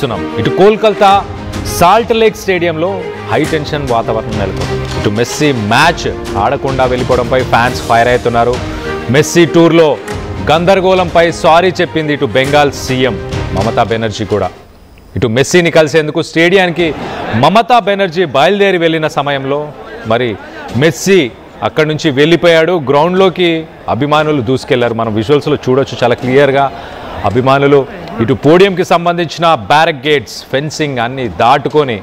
చూస్తున్నాం. ఇటు Kolkata salt lake స్టేడియంలో హై టెన్షన్ వాతావరణం నెలకొంది. ఇటు మెస్సీ మ్యాచ్ ఆడకుండా వెళ్ళిపోవడంపై ఫ్యాన్స్ ఫైర్ అవుతున్నారు. మెస్సీ టూర్లో గందరగోళంపై సారీ చెప్పింది ఇటు బెంగాల్ సీఎం మమతా బెనర్జీ కూడా. ఇటు మెస్సీని కలిసేందుకు స్టేడియానికి మమతా బెనర్జీ బయలుదేరి వెళ్ళిన సమయంలో మరి మెస్సీ అక్కడి నుంచి వెళ్ళిపోయాడు. గ్రౌండ్లోకి అభిమానులు దూసుకెళ్లారు. మనం విజువల్స్లో చూడొచ్చు చాలా క్లియర్గా. అభిమానులు ఇటు పోడియంకి సంబంధించిన బ్యారికేడ్స్, ఫెన్సింగ్ అన్నీ దాటుకొని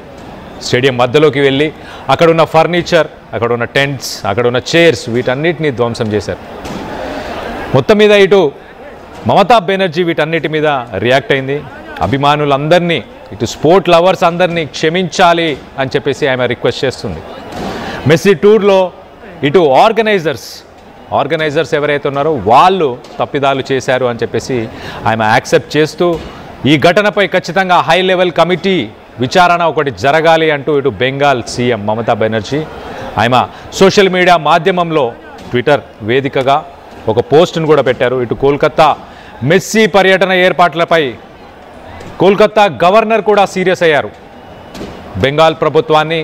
స్టేడియం మధ్యలోకి వెళ్ళి అక్కడ ఉన్న ఫర్నిచర్, అక్కడ ఉన్న టెంట్స్, అక్కడ ఉన్న చైర్స్ వీటన్నిటిని ధ్వంసం చేశారు. మొత్తం మీద ఇటు మమతా బెనర్జీ వీటన్నిటి మీద రియాక్ట్ అయింది. అభిమానులందరినీ, ఇటు స్పోర్ట్ లవర్స్ అందరినీ క్షమించాలి అని చెప్పేసి ఆమె రిక్వెస్ట్ చేస్తుంది. మెస్సీ టూర్లో ఇటు ఆర్గనైజర్స్ ఎవరైతే ఉన్నారో వాళ్ళు తప్పిదాలు చేశారు అని చెప్పేసి ఆమె యాక్సెప్ట్ చేస్తూ ఈ ఘటనపై ఖచ్చితంగా హై లెవెల్ కమిటీ విచారణ ఒకటి జరగాలి అంటూ ఇటు బెంగాల్ సీఎం మమతా బెనర్జీ ఆమె సోషల్ మీడియా మాధ్యమంలో ట్విట్టర్ వేదికగా ఒక పోస్ట్ను కూడా పెట్టారు. ఇటు కోల్కతా మెస్సీ పర్యటన ఏర్పాట్లపై కోల్కతా గవర్నర్ కూడా సీరియస్ అయ్యారు. బెంగాల్ ప్రభుత్వాన్ని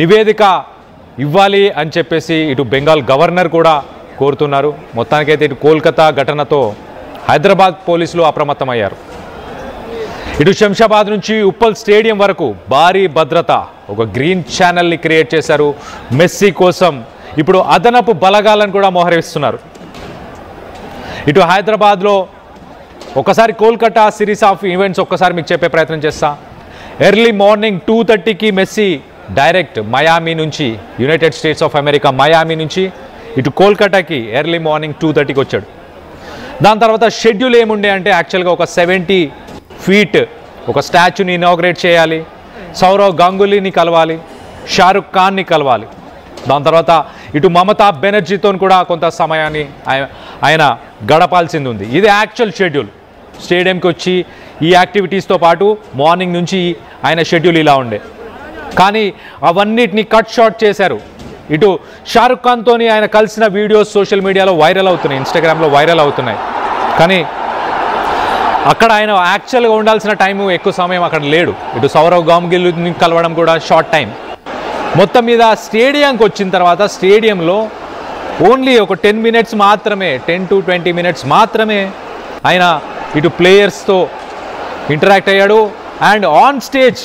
నివేదిక ఇవ్వాలి అని చెప్పేసి ఇటు బెంగాల్ గవర్నర్ కూడా కోరుతున్నారు. మొత్తానికైతే ఇటు కోల్కతా ఘటనతో హైదరాబాద్ పోలీసులు అప్రమత్తమయ్యారు. ఇటు శంషాబాద్ నుంచి ఉప్పల్ స్టేడియం వరకు భారీ భద్రత, ఒక గ్రీన్ ఛానల్ని క్రియేట్ చేశారు. మెస్సీ కోసం ఇప్పుడు అదనపు బలగాలను కూడా మోహరిస్తున్నారు. ఇటు హైదరాబాద్లో ఒకసారి కోల్కతా సిరీస్ ఆఫ్ ఈవెంట్స్ ఒక్కసారి మీకు చెప్పే ప్రయత్నం చేస్తా. ఎర్లీ మార్నింగ్ 2:30కి మెస్సీ డైరెక్ట్ మయామి నుంచి, United States of America Miami నుంచి ఇటు కోల్కతాకి ఎర్లీ మార్నింగ్ 2:30కి వచ్చాడు. దాని తర్వాత షెడ్యూల్ ఏముండే అంటే యాక్చువల్గా ఒక 70 ఫీట్ ఒక స్టాచ్యూని ఇనాగ్రేట్ చేయాలి, సౌరవ్ గంగూలీని కలవాలి, షారుఖ్ ఖాన్ని కలవాలి. దాని తర్వాత ఇటు మమతా బెనర్జీతో కూడా కొంత సమయాన్ని ఆయన గడపాల్సింది ఉంది. ఇది యాక్చువల్ షెడ్యూల్. స్టేడియంకి వచ్చి ఈ యాక్టివిటీస్తో పాటు మార్నింగ్ నుంచి ఆయన షెడ్యూల్ ఇలా ఉండే, కానీ అవన్నిటిని కట్ షార్ట్ చేశారు. ఇటు షారుఖ్ ఖాన్తో ఆయన కలిసిన వీడియోస్ సోషల్ మీడియాలో వైరల్ అవుతున్నాయి, ఇన్స్టాగ్రామ్లో వైరల్ అవుతున్నాయి. కానీ అక్కడ ఆయన యాక్చువల్గా ఉండాల్సిన టైము ఎక్కువ సమయం అక్కడ లేడు. ఇటు సౌరవ్ గంగూలీని కలవడం కూడా షార్ట్ టైం. మొత్తం మీద స్టేడియంకి వచ్చిన తర్వాత స్టేడియంలో ఓన్లీ ఒక 10 minutes మాత్రమే, 10 to 20 minutes మాత్రమే ఆయన ఇటు ప్లేయర్స్తో ఇంటరాక్ట్ అయ్యాడు. అండ్ ఆన్ స్టేజ్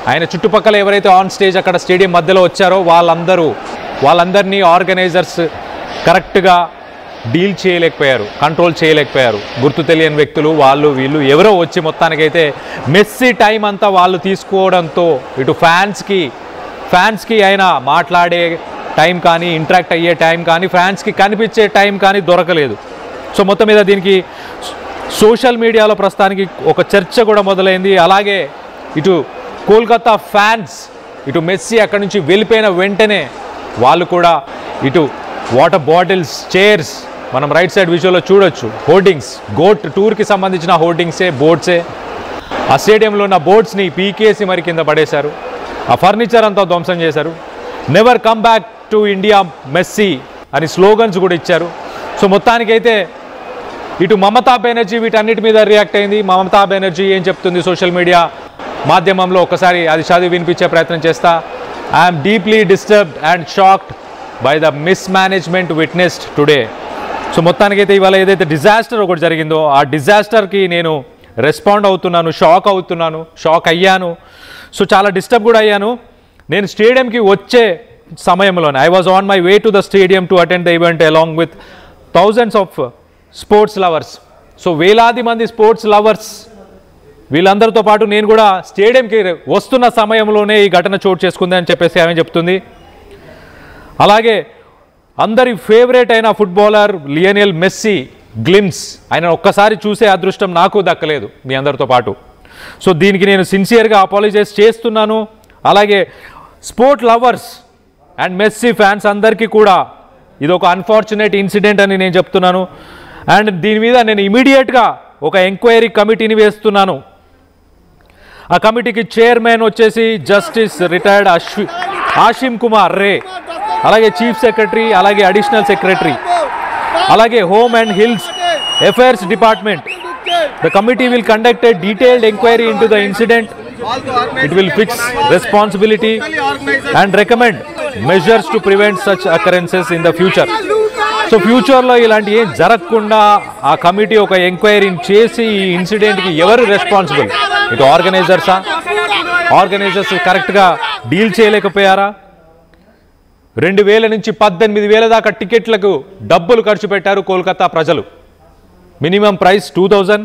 ఆయన చుట్టుపక్కల ఎవరైతే ఆన్ స్టేజ్ అక్కడ స్టేడియం మధ్యలో వచ్చారో వాళ్ళందరినీ ఆర్గనైజర్స్ కరెక్ట్గా డీల్ చేయలేకపోయారు, కంట్రోల్ చేయలేకపోయారు. గుర్తు తెలియని వ్యక్తులు వాళ్ళు వీళ్ళు ఎవరో వచ్చి మొత్తానికైతే మెస్సీ టైం అంతా వాళ్ళు తీసుకోవడంతో ఇటు ఫ్యాన్స్కి ఆయన మాట్లాడే టైం కానీ, ఇంటరాక్ట్ అయ్యే టైం కానీ, ఫ్యాన్స్కి కనిపించే టైం కానీ దొరకలేదు. సో మొత్తం మీద దీనికి సోషల్ మీడియాలో ప్రస్తుతానికి ఒక చర్చ కూడా మొదలైంది. అలాగే ఇటు కోల్కతా ఫ్యాన్స్ ఇటు మెస్సీ అక్కడి నుంచి వెళ్ళిపోయిన వెంటనే వాళ్ళు కూడా ఇటు వాటర్ బాటిల్స్, చైర్స్, మనం రైట్ సైడ్ విజువల్లో చూడొచ్చు, హోర్డింగ్స్, గోట్ టూర్కి సంబంధించిన హోర్డింగ్సే, బోర్డ్సే, ఆ స్టేడియంలో ఉన్న బోర్డ్స్ని పీకేసి మరి కింద పడేశారు. ఆ ఫర్నిచర్ అంతా ధ్వంసం చేశారు. Never come back to India Messi అని స్లోగన్స్ కూడా ఇచ్చారు. సో మొత్తానికైతే ఇటు మమతా బెనర్జీ వీటన్నిటి మీద రియాక్ట్ అయింది. మమతా బెనర్జీ ఏం చెప్తుంది సోషల్ మీడియా మాధ్యమంలో ఒకసారి అది చదివి వినిపించే ప్రయత్నం చేస్తా. I'm deeply disturbed and shocked by the mismanagement witnessed today. So మొత్తానికైతే ఇవాళ ఏదైతే డిజాస్టర్ ఒకటి జరిగిందో ఆ డిజాస్టర్కి నేను రెస్పాండ్ అవుతున్నాను, షాక్ అయ్యాను. సో చాలా డిస్టర్బ్ కూడా అయ్యాను. నేను స్టేడియంకి వచ్చే సమయంలోనే I was on my way to the stadium to attend the event along with thousands of sports lovers. So వేలాది మంది స్పోర్ట్స్ లవర్స్ వీళ్ళందరితో పాటు నేను కూడా స్టేడియంకి వస్తున్న సమయంలోనే ఈ ఘటన చోటు చేసుకుంది అని చెప్పేసి ఆమె చెప్తుంది. అలాగే అందరి ఫేవరెట్ అయిన ఫుట్బాలర్ లియోనెల్ మెస్సీ గ్లిమ్స్, ఆయన ఒక్కసారి చూసే అదృష్టం నాకు దక్కలేదు మీ అందరితో పాటు. సో దీనికి నేను సిన్సియర్గా అపాలజైజ్ చేస్తున్నాను. అలాగే sport lovers and Messi fans అందరికీ కూడా ఇది ఒక అన్ఫార్చునేట్ ఇన్సిడెంట్ అని నేను చెప్తున్నాను. అండ్ దీని మీద నేను ఇమీడియట్గా ఒక ఎంక్వైరీ కమిటీని వేస్తున్నాను. ఆ కమిటీకి చైర్మన్ వచ్చేసి జస్టిస్ రిటైర్డ్ ఆషిమ్ కుమార్ రే, అలాగే చీఫ్ సెక్రటరీ, అలాగే అడిషనల్ సెక్రటరీ, అలాగే home and hills affairs department, The committee will conduct a detailed inquiry into the incident. It will fix responsibility and recommend measures to prevent such occurrences in the future. So future lo ilanti em jaragkunda aa committee oka enquiry chesi ee incident ki evaru responsible? It organizers correct ga deal cheyalekapoyara. 2000 నుంచి 18000 దాకా టికెట్లకు డబ్బులు ఖర్చు పెట్టారు కోల్కతా ప్రజలు. Minimum price 2000,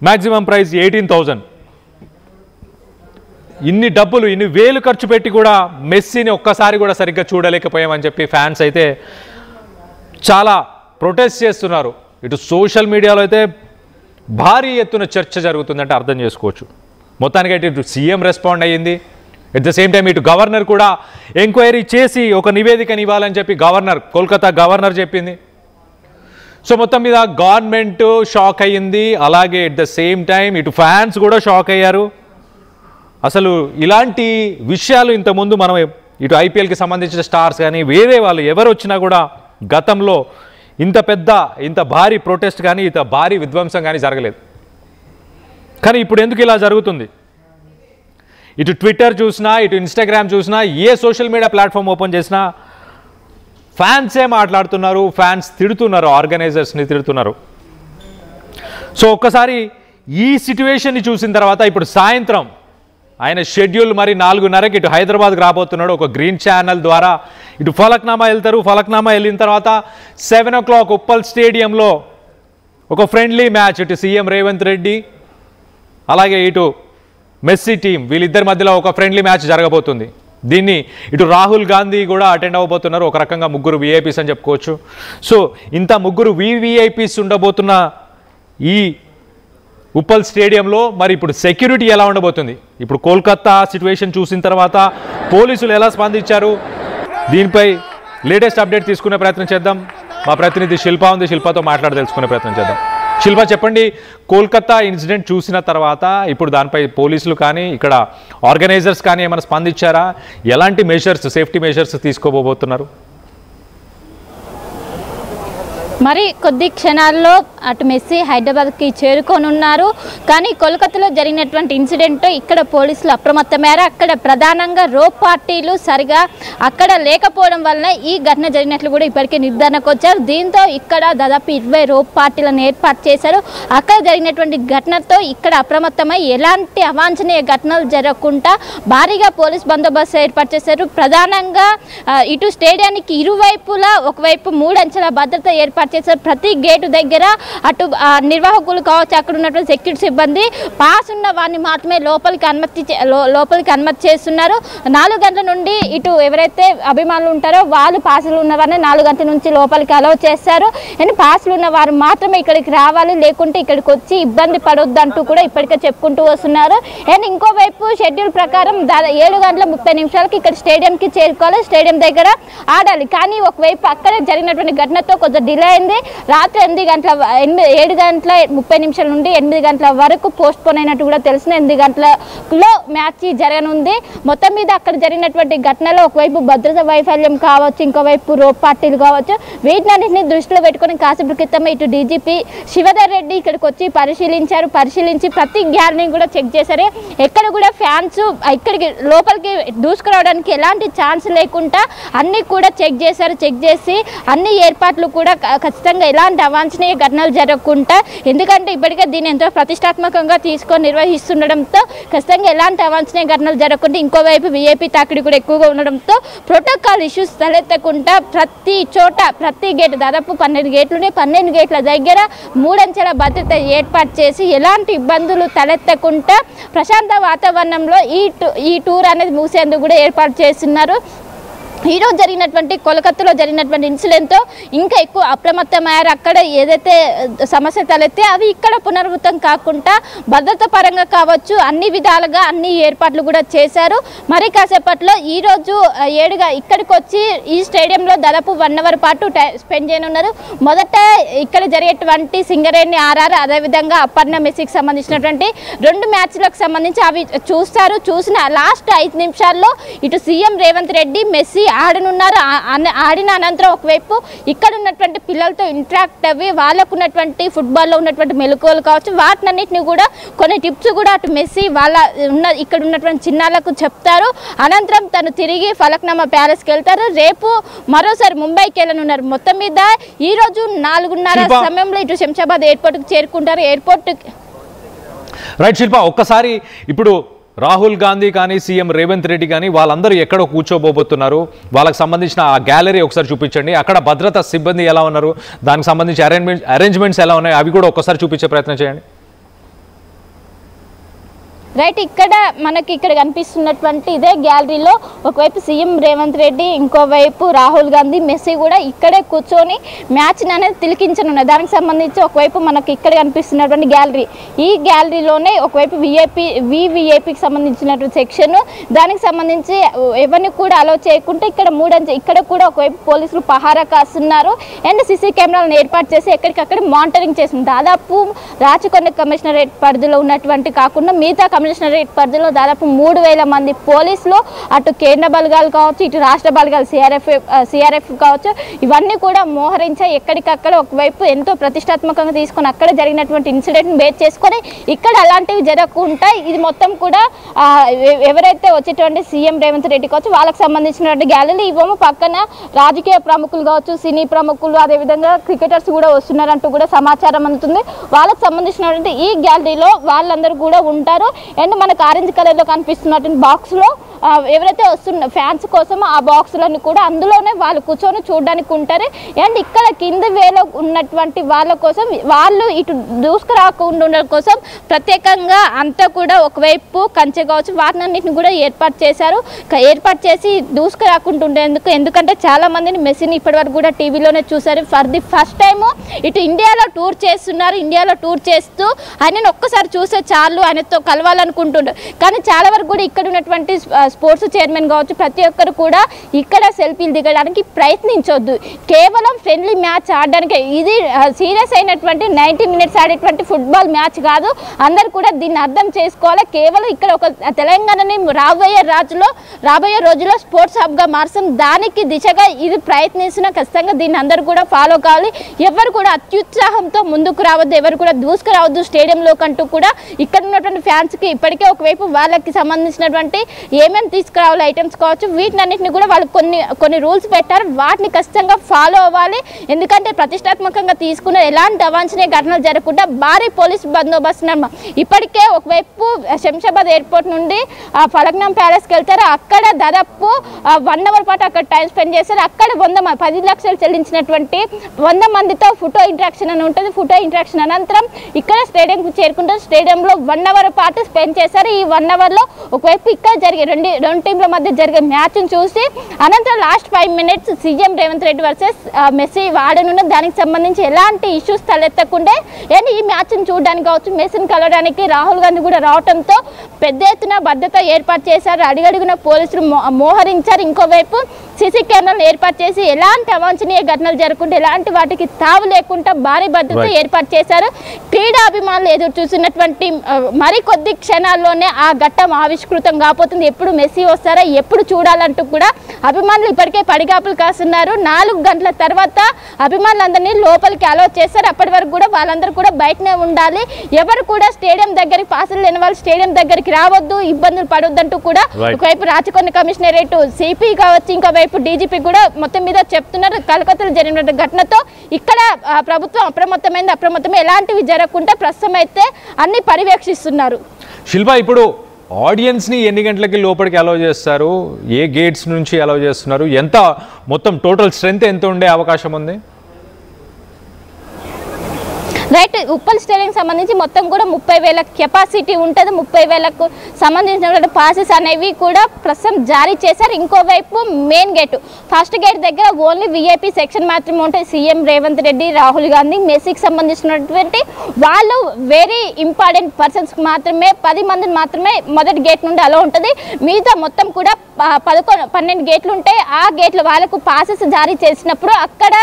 maximum price 18000. ఇన్ని డబ్బులు ఇన్ని వేలు ఖర్చు పెట్టి కూడా మెస్సీని ఒక్కసారి కూడా సరిగ్గా చూడలేకపోయామని చెప్పి ఫ్యాన్స్ అయితే చాలా ప్రొటెస్ట్ చేస్తున్నారు. ఇటు సోషల్ మీడియాలో అయితే భారీ ఎత్తున చర్చ జరుగుతుందంటే అర్థం చేసుకోవచ్చు. మొత్తానికైతే ఇటు సీఎం రెస్పాండ్ అయ్యింది. ఎట్ ద సేమ్ టైం ఇటు గవర్నర్ కూడా ఎంక్వైరీ చేసి ఒక నివేదికని ఇవ్వాలని చెప్పి కోల్కతా గవర్నర్ చెప్పింది. సో మొత్తం మీద గవర్నమెంట్ షాక్ అయ్యింది. అలాగే ఎట్ ద సేమ్ టైం ఇటు ఫ్యాన్స్ కూడా షాక్ అయ్యారు. అసలు ఇలాంటి విషయాలు ఇంతకుముందు మనం ఇటు ఐపీఎల్కి సంబంధించిన స్టార్స్ కానీ వేరే వాళ్ళు ఎవరు వచ్చినా కూడా గతంలో ఇంత భారీ ప్రొటెస్ట్ కానీ ఇంత భారీ విధ్వంసం కానీ జరగలేదు. కానీ ఇప్పుడు ఎందుకు ఇలా జరుగుతుంది? ఇటు ట్విట్టర్ చూసినా ఇటు ఇన్స్టాగ్రామ్ చూసినా ఏ సోషల్ మీడియా ప్లాట్ఫామ్ ఓపెన్ చేసినా ఫ్యాన్సే మాట్లాడుతున్నారు, ఫ్యాన్స్ తిడుతున్నారు, ఆర్గనైజర్స్ని తిడుతున్నారు. సో ఒక్కసారి ఈ సిచ్యువేషన్ని చూసిన తర్వాత ఇప్పుడు సాయంత్రం ఆయన షెడ్యూల్ మరి 4:30కి ఇటు హైదరాబాద్కి రాబోతున్నాడు. ఒక గ్రీన్ ఛానల్ ద్వారా ఇటు ఫలక్నామా వెళ్తారు. ఫలక్నామా వెళ్ళిన తర్వాత 7 o'clock ఉప్పల్ స్టేడియంలో ఒక ఫ్రెండ్లీ మ్యాచ్ ఇటు సీఎం రేవంత్ రెడ్డి అలాగే ఇటు మెస్సీ టీం వీళ్ళిద్దరి మధ్యలో ఒక ఫ్రెండ్లీ మ్యాచ్ జరగబోతుంది. దీన్ని ఇటు రాహుల్ గాంధీ కూడా అటెండ్ అవ్వబోతున్నారు. ఒక రకంగా ముగ్గురు విఐపీస్ అని చెప్పుకోవచ్చు. సో ఇంత ముగ్గురు వివిఐపీస్ ఉండబోతున్న ఈ ఉప్పల్ స్టేడియంలో మరి ఇప్పుడు సెక్యూరిటీ ఎలా ఉండబోతుంది? ఇప్పుడు కోల్కతా సిచ్యువేషన్ చూసిన తర్వాత పోలీసులు ఎలా స్పందించారు? దీనిపై లేటెస్ట్ అప్డేట్ తీసుకునే ప్రయత్నం చేద్దాం. మా ప్రతినిధి శిల్ప ఉంది, శిల్పతో మాట్లాడి తెలుసుకునే ప్రయత్నం చేద్దాం. శిల్ప చెప్పండి, కోల్కతా ఇన్సిడెంట్ చూసిన తర్వాత ఇప్పుడు దానిపై పోలీసులు కానీ ఇక్కడ ఆర్గనైజర్స్ కానీ ఏమైనా స్పందించారా? ఎలాంటి మెజర్స్, సేఫ్టీ మెజర్స్ తీసుకోబోతున్నారు? మరి కొద్ది క్షణాల్లో అటు మెస్సీ హైదరాబాద్కి చేరుకోనున్నారు. కానీ కోల్కతాలో జరిగినటువంటి ఇన్సిడెంట్ ఇక్కడ పోలీసులు అప్రమత్తమయ్యారు. అక్కడ ప్రధానంగా రోప్ పార్టీలు సరిగా అక్కడ లేకపోవడం వల్ల ఈ ఘటన జరిగినట్లు కూడా ఇప్పటికే నిర్ధారణకు వచ్చారు. దీంతో ఇక్కడ దాదాపు 20 రోప్ పార్టీలను ఏర్పాటు చేశారు. అక్కడ జరిగినటువంటి ఘటనతో ఇక్కడ అప్రమత్తమై ఎలాంటి అవాంఛనీయ ఘటనలు జరగకుండా భారీగా పోలీస్ బందోబస్తు ఏర్పాటు చేశారు. ప్రధానంగా ఇటు స్టేడియానికి ఇరువైపులా ఒకవైపు 3 అంచెల భద్రత ఏర్పాటు చేశారు. ప్రతి గేటు దగ్గర అటు నిర్వాహకులు కావచ్చు, అక్కడ ఉన్నటువంటి సెక్యూరిటీ సిబ్బంది పాస్ ఉన్న వారిని మాత్రమే లోపలికి అనుమతి చేస్తున్నారు. 4 గంటల నుండి ఇటు ఎవరైతే అభిమానులు ఉంటారో వాళ్ళు పాసులు ఉన్న వారిని 4 గంటల నుంచి లోపలికి అలౌ చేస్తారు. అండ్ పాసులు ఉన్న వారు మాత్రమే ఇక్కడికి రావాలి, లేకుంటే ఇక్కడికి వచ్చి ఇబ్బంది పడొద్దు అంటూ కూడా ఇప్పటికే చెప్పుకుంటూ వస్తున్నారు. అండ్ ఇంకోవైపు షెడ్యూల్ ప్రకారం 7:30 ఇక్కడ స్టేడియంకి చేరుకోవాలి, స్టేడియం దగ్గర ఆడాలి. కానీ ఒకవైపు అక్కడ జరిగినటువంటి ఘటనతో కొంచెం డిలే అయింది. రాత్రి 7:30 నుండి 8 గంటల వరకు పోస్ట్ పోన్ అయినట్టు కూడా తెలిసింది. 8 గంటలలో మ్యాచ్ జరగనుంది. మొత్తం మీద అక్కడ జరిగినటువంటి ఘటనలో ఒకవైపు భద్రత వైఫల్యం కావచ్చు, ఇంకోవైపు రోప్ పార్టీలు కావచ్చు, వీటినన్నింటినీ దృష్టిలో పెట్టుకుని కాసేపు క్రితమే ఇటు డీజీపీ శివధర్ రెడ్డి ఇక్కడికి వచ్చి పరిశీలించి ప్రతి గ్యాలరీని కూడా చెక్ చేశారు. ఎక్కడ కూడా ఫ్యాన్స్ ఇక్కడికి లోపలికి దూసుకురావడానికి ఎలాంటి ఛాన్స్ లేకుండా అన్ని కూడా చెక్ చేసి అన్ని ఏర్పాట్లు కూడా ఖచ్చితంగా ఎలాంటి అవాంఛనీయ ఘటనలు జరగకుండా, ఎందుకంటే ఇప్పటికే దీన్ని ఎంతో ప్రతిష్టాత్మకంగా తీసుకొని నిర్వహిస్తుండడంతో ఖచ్చితంగా ఎలాంటి అవాంఛనీయ ఘటనలు జరగకుండా, ఇంకోవైపు వీఐపీ తాకిడి కూడా ఎక్కువగా ఉండడంతో ప్రోటోకాల్ ఇష్యూస్ తలెత్తకుండా ప్రతి చోట ప్రతి గేట్ దాదాపు 12 గేట్లునే 12 గేట్ల దగ్గర 3 అంచెల భద్రత ఏర్పాటు చేసి ఎలాంటి ఇబ్బందులు తలెత్తకుండా ప్రశాంత వాతావరణంలో ఈ టూర్ అనేది ముగిసేందుకు కూడా ఏర్పాటు చేస్తున్నారు. ఈరోజు జరిగినటువంటి కోల్కతాలో జరిగినటువంటి ఇన్సిడెంట్తో ఇంకా ఎక్కువ అప్రమత్తమయ్యారు. అక్కడ ఏదైతే సమస్య తలెత్తే అవి ఇక్కడ పునరావృతం కాకుండా భద్రత పరంగా కావచ్చు అన్ని విధాలుగా అన్ని ఏర్పాట్లు కూడా చేశారు. మరి కాసేపట్లో ఈరోజు 7గా ఇక్కడికి వచ్చి ఈ స్టేడియంలో దాదాపు 1 అవర్ పాటు స్పెండ్ చేయనున్నారు. మొదట ఇక్కడ జరిగేటువంటి సింగరేణి ఆర్ఆర్ అదేవిధంగా అపర్ణ మెస్సీకి సంబంధించినటువంటి 2 మ్యాచ్లకు సంబంధించి అవి చూస్తారు. చూసిన లాస్ట్ 5 నిమిషాల్లో ఇటు సీఎం రేవంత్ రెడ్డి మెస్సీ ఆడనున్నారు. ఆడిన అనంతరం ఒకవైపు ఇక్కడ ఉన్నటువంటి పిల్లలతో ఇంటరాక్ట్ అవ్వి వాళ్ళకు ఉన్నటువంటి ఫుట్బాల్లో ఉన్నటువంటి మెలకువలు కావచ్చు వాటినన్నిటిని కూడా కొన్ని టిప్స్ కూడా అటు మెస్సీ వాళ్ళ ఇక్కడ ఉన్నటువంటి చిన్నాలకు చెప్తారు. అనంతరం తను తిరిగి ఫలక్నామా ప్యాలెస్కి వెళ్తారు. రేపు మరోసారి ముంబైకి వెళ్ళనున్నారు. మొత్తం మీద ఈరోజు 4:30 సమయంలో ఇటు శంషాబాద్ ఎయిర్పోర్ట్కి చేరుకుంటారు. ఎయిర్పోర్ట్ రైట్ శిల్ప, ఒక్కసారి ఇప్పుడు రాహుల్ గాంధీ కానీ సీఎం రేవంత్ రెడ్డి కానీ వాళ్ళందరూ ఎక్కడో కూర్చోబోతున్నారు, వాళ్ళకి సంబంధించిన ఆ గ్యాలరీ ఒకసారి చూపించండి. అక్కడ భద్రతా సిబ్బంది ఎలా ఉన్నారు, దానికి సంబంధించి అరేంజ్మెంట్స్ ఎలా ఉన్నాయి, అవి కూడా ఒక్కసారి చూపించే ప్రయత్నం చేయండి. రైట్, మనకి ఇక్కడ కనిపిస్తున్నటువంటి ఇదే గ్యాలరీలో ఒకవైపు సీఎం రేవంత్ రెడ్డి, ఇంకోవైపు రాహుల్ గాంధీ, మెస్సీ కూడా ఇక్కడే కూర్చొని మ్యాచ్ అనేది తిలకించనున్నారు. దానికి సంబంధించి ఒకవైపు మనకి ఇక్కడ కనిపిస్తున్నటువంటి గ్యాలరీ, ఈ గ్యాలరీలోనే ఒకవైపు వివిఐపికి సంబంధించినటువంటి సెక్షన్, దానికి సంబంధించి ఎవరిని కూడా అలౌ చేయకుండా ఇక్కడ కూడా ఒకవైపు పోలీసులు పహారా కాస్తున్నారు. అండ్ సీసీ కెమెరాలను ఏర్పాటు చేసి ఎక్కడికక్కడ మానిటరింగ్ చేస్తున్నారు. దాదాపు రాచకొండ కమిషనరేట్ పరిధిలో ఉన్నటువంటి కాకుండా మిగతా కమిషనరేట్ పరిధిలో దాదాపు 3000 మంది పోలీసులు, అటు కేంద్ర బలగాలు కావచ్చు, ఇటు రాష్ట్ర బలగాలు సిఆర్ఎఫ్ కావచ్చు, ఇవన్నీ కూడా మోహరించాయి. ఎక్కడికక్కడ ఒకవైపు ఎంతో ప్రతిష్టాత్మకంగా తీసుకొని అక్కడ జరిగినటువంటి ఇన్సిడెంట్ని బేస్ చేసుకొని ఇక్కడ అలాంటివి జరగకుండా ఇది మొత్తం కూడా ఎవరైతే వచ్చేటువంటి సీఎం రేవంత్ రెడ్డి కావచ్చు వాళ్ళకి సంబంధించినటువంటి గ్యాలరీ. ఇవేమో పక్కన రాజకీయ ప్రముఖులు కావచ్చు, సినీ ప్రముఖులు, అదేవిధంగా క్రికెటర్స్ కూడా వస్తున్నారంటూ కూడా సమాచారం అందుతుంది. వాళ్ళకి సంబంధించినటువంటి ఈ గ్యాలరీలో వాళ్ళందరూ కూడా ఉంటారు. అండ్ మనకు ఆరెంజ్ కలర్లో కనిపిస్తున్నటువంటి బాక్స్లో ఎవరైతే వస్తున్న ఫ్యాన్స్ కోసం ఆ బాక్సులన్నీ కూడా అందులోనే వాళ్ళు కూర్చొని చూడడానికి ఉంటారు. అండ్ ఇక్కడ కింద వేలో ఉన్నటువంటి వాళ్ళ కోసం వాళ్ళు ఇటు దూసుకురాకుండా ఉండడం కోసం ప్రత్యేకంగా అంతా కూడా ఒకవైపు కంచె కావచ్చు వాటినన్నింటిని కూడా ఏర్పాటు చేశారు. ఏర్పాటు చేసి దూసుకురాకుండా ఉండేందుకు, ఎందుకంటే చాలా మందిని మెస్సీని ఇప్పటివరకు కూడా టీవీలోనే చూసారు. ఫర్ ది ఫస్ట్ టైం ఇటు ఇండియాలో టూర్ చేస్తున్నారు. ఇండియాలో టూర్ చేస్తూ ఆయనను ఒక్కసారి చూసే చాలు, ఆయనతో కలవాలనుకుంటుండ్రు. కానీ చాలా వరకు కూడా ఇక్కడ ఉన్నటువంటి స్పోర్ట్స్ చైర్మన్ కావచ్చు ప్రతి ఒక్కరు కూడా ఇక్కడ సెల్ఫీలు దిగడానికి ప్రయత్నించొద్దు. కేవలం ఫ్రెండ్లీ మ్యాచ్ ఆడడానికి, ఇది సీరియస్ అయినటువంటి 90 మినిట్స్ ఆడేటువంటి ఫుట్బాల్ మ్యాచ్ కాదు. అందరు కూడా దీన్ని అర్థం చేసుకోవాలి. కేవలం ఇక్కడ ఒక తెలంగాణని రాబోయే రోజుల్లో స్పోర్ట్స్ హబ్గా మార్చడం, దానికి దిశగా ఇది ప్రయత్నిస్తున్నా ఖచ్చితంగా దీన్ని అందరూ కూడా ఫాలో కావాలి. ఎవరు కూడా అత్యుత్సాహంతో ముందుకు రావద్దు, ఎవరు కూడా దూసుకురావద్దు స్టేడియంలో కంటూ కూడా ఇక్కడ ఉన్నటువంటి ఫ్యాన్స్కి ఇప్పటికే ఒకవైపు వాళ్ళకి సంబంధించినటువంటి ఏమేమి తీసుకురావాలి ఐటమ్స్ కావచ్చు వీటినన్నింటినీ కూడా వాళ్ళు కొన్ని రూల్స్ పెట్టారు. వాటిని ఖచ్చితంగా ఫాలో అవ్వాలి. ఎందుకంటే ప్రతిష్టాత్మకంగా తీసుకున్న ఎలాంటి అవాంఛనీయ ఘటనలు జరగకుండా భారీ పోలీస్ బందోబస్తు. ఇప్పటికే ఒకవైపు శంషాబాద్ ఎయిర్పోర్ట్ నుండి ఫలక్నామా ప్యాలెస్కి వెళ్తారు. అక్కడ దాదాపు 1 అవర్ పాటు అక్కడ టైం స్పెండ్ చేస్తారు. అక్కడ 10 లక్షలు చెల్లించినటువంటి 100 మందితో ఫోటో ఇంటరాక్షన్ అని ఉంటుంది. ఫోటో ఇంటరాక్షన్ అనంతరం ఇక్కడ స్టేడియంకి చేరుకుంటారు. స్టేడియంలో 1 అవర్ పాటు స్పెండ్ చేశారు. ఈ 1 అవర్లో ఒకవైపు ఇక్కడ జరిగే రెండు టీంల మధ్య జరిగే మ్యాచ్ను చూసి అనంతరం last 5 minutes CM Revanth Reddy versus Messi ఆడనున్న దానికి సంబంధించి ఎలాంటి ఇష్యూస్ తలెత్తకుండా ఈ మ్యాచ్ను చూడడానికి కావచ్చు, మెస్సీని కలవడానికి రాహుల్ గాంధీ కూడా రావడంతో పెద్ద ఎత్తున భద్రత ఏర్పాటు చేశారు. అడుగడుగున పోలీసులు మోహరించారు. ఇంకోవైపు సీసీ కెమెరాలను ఏర్పాటు చేసి ఎలాంటి అవాంఛనీయ ఘటనలు జరగకుండా ఎలాంటి వాటికి తావు లేకుండా భారీ భద్రత ఏర్పాటు చేశారు. క్రీడాభిమానులు ఎదురు చూసినటువంటి మరికొద్ది క్షణాల్లోనే ఆ ఘట్టం ఆవిష్కృతం కాబోతుంది. ఎప్పుడు మెస్సీ వస్తారా, ఎప్పుడు చూడాలంటూ కూడా అభిమానులు ఇప్పటికే పడిగాపులు కాస్తున్నారు. 4 గంటల తర్వాత అభిమానులందరినీ లోపలికి అలౌ చేస్తారు. అప్పటి వరకు కూడా వాళ్ళందరూ కూడా బయటనే ఉండాలి. ఎవరు కూడా స్టేడియం దగ్గరికి పాసులు లేని వాళ్ళు స్టేడియం దగ్గరికి రావద్దు, ఇబ్బందులు పడొద్దంటూ కూడా ఒకవైపు రాచకొండ కమిషనరేట్ సిపి కావచ్చు, ఇంకోవైపు డీజీపీ కూడా మొత్తం మీద చెప్తున్నారు. కలకత్తాలో జరిగిన ఘటనతో ఇక్కడ ప్రభుత్వం అప్రమత్తమే ఎలాంటివి జరగకుండా ప్రస్తుతం అయితే అన్ని పర్యవేక్షిస్తున్నారు. శిల్ప, ఇప్పుడు ఆడియన్స్ని ఎన్ని గంటలకి లోపలికి అలౌ చేస్తారు, ఏ గేట్స్ నుంచి అలౌ చేస్తున్నారు, ఎంత మొత్తం టోటల్ స్ట్రెంత్ ఎంత ఉండే అవకాశం ఉంది? రైట్, ఉప్పల్ స్టేడియం సంబంధించి మొత్తం కూడా 30,000 కెపాసిటీ ఉంటుంది. 30,000కు సంబంధించినటువంటి పాసెస్ అనేవి కూడా ప్రస్తుతం జారీ చేశారు. ఇంకోవైపు మెయిన్ గేట్, ఫస్ట్ గేట్ దగ్గర ఓన్లీ విఐపీ సెక్షన్ మాత్రమే ఉంటాయి. సీఎం రేవంత్ రెడ్డి, రాహుల్ గాంధీ, మెస్సీకి సంబంధించినటువంటి వాళ్ళు వెరీ ఇంపార్టెంట్ పర్సన్స్కి మాత్రమే 10 మందిని మాత్రమే మొదటి గేట్ నుండి అలా ఉంటుంది. మిగతా మొత్తం కూడా 12 గేట్లు ఉంటాయి. ఆ గేట్లు వాళ్ళకు పాసెస్ జారీ చేసినప్పుడు అక్కడ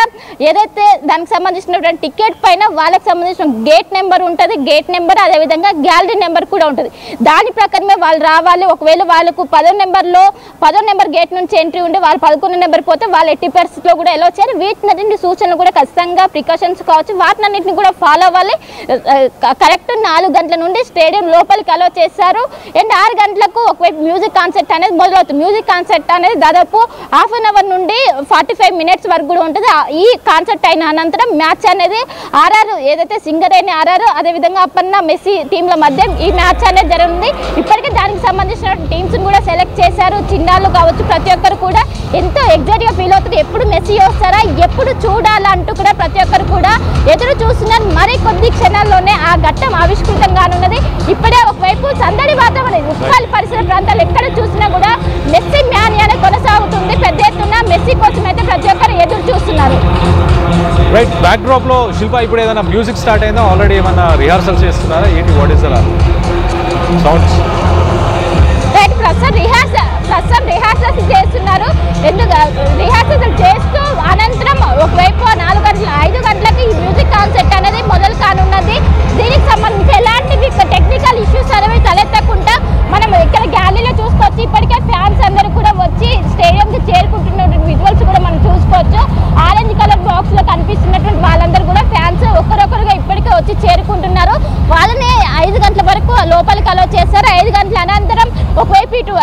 ఏదైతే దానికి సంబంధించినటువంటి టికెట్ పైన వాళ్ళకి సంబంధించిన గేట్ నెంబర్ ఉంటుంది, గేట్ నెంబర్ అదేవిధంగా గ్యాలరీ నెంబర్ కూడా ఉంటుంది. దాని ప్రకారమే వాళ్ళు రావాలి. ఒకవేళ వాళ్ళకు 10వ నెంబర్ గేట్ నుంచి ఎంట్రీ ఉండి వాళ్ళు 11వ నెంబర్ పోతే వాళ్ళు ఎట్టి పరిస్థితిలో కూడా ఎలా వచ్చారు. వీటిని సూచనలు కూడా ఖచ్చితంగా ప్రికాషన్స్ కావచ్చు, వాటినన్నింటినీ కూడా ఫాలో అవ్వాలి. కరెక్ట్ 4 గంటల నుండి స్టేడియం లోపలికి అలో చేశారు. అండ్ 6 గంటలకు ఒకవైపు మ్యూజిక్ కాన్సర్ట్ అనేది మొదలవుతుంది. మ్యూజిక్ కాన్సర్ట్ అనేది దాదాపు హాఫ్ అన్ అవర్ నుండి 45 మినిట్స్ వరకు కూడా ఉంటుంది. ఈ కాన్సర్ట్ అయిన అనంతరం మ్యాచ్ అనేది ఆర్ఆర్ ఏదైతే సింగర్ అయిన ఆర్ఆర్ అదేవిధంగా అప్పన్న మెస్సీ టీంల మధ్య ఈ మ్యాచ్ అనేది జరుగుతుంది. ఇప్పటికే దానికి సంబంధించిన టీమ్స్ కూడా సెలెక్ట్ చేశారు. చిన్నాళ్ళు కావచ్చు, ప్రతి ఒక్కరు కూడా ఎంతో ఎగ్జైట్గా ఫీల్ అవుతుంది. ఎప్పుడు మెస్సీ వస్తారా, ఎప్పుడు చూడాలంటూ కూడా ప్రతి ఒక్కరు కూడా ఎదురు చూస్తున్నారు. మరి కొద్ది క్షణాల్లోనే ఆ ఘట్టం ఆవిష్కృతం కానున్నది. ఇప్పుడే ఒకవైపు సందడి వాతావరణం, ఉప్పాలి పరిసర ప్రాంతాలు ఎక్కడ చూసినా కూడా మెస్సీ మ్యానియానే కొనసాగుతుంది. పెద్ద ఎత్తున మెస్సీ కోసం అయితే ప్రతి ఒక్కరు ఎదురు చూస్తున్నారు. రైట్, బ్యాక్ డ్రాప్ లో శిల్ప ఇప్పుడు ఏదైనా మ్యూజిక్ స్టార్ట్ అయిందా, ఆల్రెడీ ఏమన్నా రిహార్సల్స్ చేస్తున్నారా ఏంటి, what is the sounds? Right, ప్రస్తుతం రిహార్సల్స్ చేస్తున్నారు. ఎందుకు రిహార్సల్స్ చేస్తూ అనంతరం ఒకవైపు 5 గంటలకి ఈ మ్యూజిక్ కాన్సర్ట్ అనేది మొదలు కానున్నది. దీనికి సంబంధించి ఎలాంటి టెక్నికల్ ఇష్యూస్ అనేవి తలెత్తకుండా మనం ఇక్కడ గ్యాలరీలో చూసుకోవచ్చు. ఇప్పటికే ఫ్యాన్స్ అందరూ కూడా వచ్చి స్టేడియంకి చేరుకుంటున్న విజువల్స్ కూడా మనం చూసుకోవచ్చు. ఆరెంజ్ కలర్ బాక్స్ లో కనిపిస్తున్నటువంటి వాళ్ళందరూ కూడా ఫ్యాన్స్ ఒకరొకరుగా ఇప్పటికే వచ్చి చేరుకుంటున్నారు. వాళ్ళని 5 గంటల వరకు లోపలికి అలో చేస్తారు. 5 గంటల అనంతరం ఒకవైపు ఇటు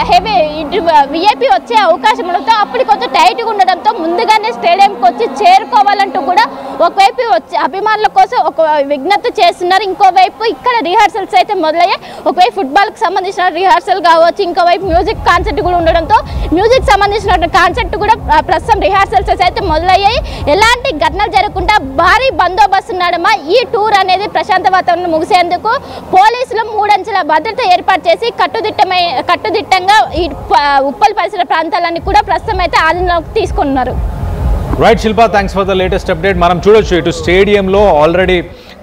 విఐపి వచ్చే అవకాశం ఉండడంతో అప్పుడు కొంచెం టైట్గా ఉండడంతో ముందుగానే స్టేడియంకి వచ్చి చేరుకోవాలంటూ కూడా ఒకవైపు వచ్చి అభిమానుల కోసం ఒక విజ్ఞప్తి చేస్తున్నారు. ఇంకోవైపు ఇక్కడ రిహార్సల్స్ అయితే మొదలయ్యాయి. ఒకవైపు ఫుట్బాల్కి సంబంధించిన రిహార్సల్ కావచ్చు, ఇంకోవైపు మ్యూజిక్ కాన్సర్ట్ కూడా ఉండడంతో మ్యూజిక్ సంబంధించిన కాన్సర్ట్ కూడా ప్రస్తుతం రిహార్సల్స్ అయితే మొదలయ్యాయి. ఎలాంటి ఘటనలు జరగకుండా భారీ బందోబస్తు నడుమ ఈ టూర్ అనేది ప్రశాంత వాతావరణం ముగిసేందుకు పోలీసులు 3 అంచెల భద్రత ఏర్పాటు చేసి కట్టుదిట్టంగా ఈ ఉప్పల్ పరిసర ప్రాంతాలన్నీ కూడా ప్రస్తుతం అయితే ఆధీనంలోకి తీసుకున్నారు. Right Shilpa, thanks for the latest update. మనం చూడొచ్చు ఇటు స్టేడియంలో ఆల్రెడీ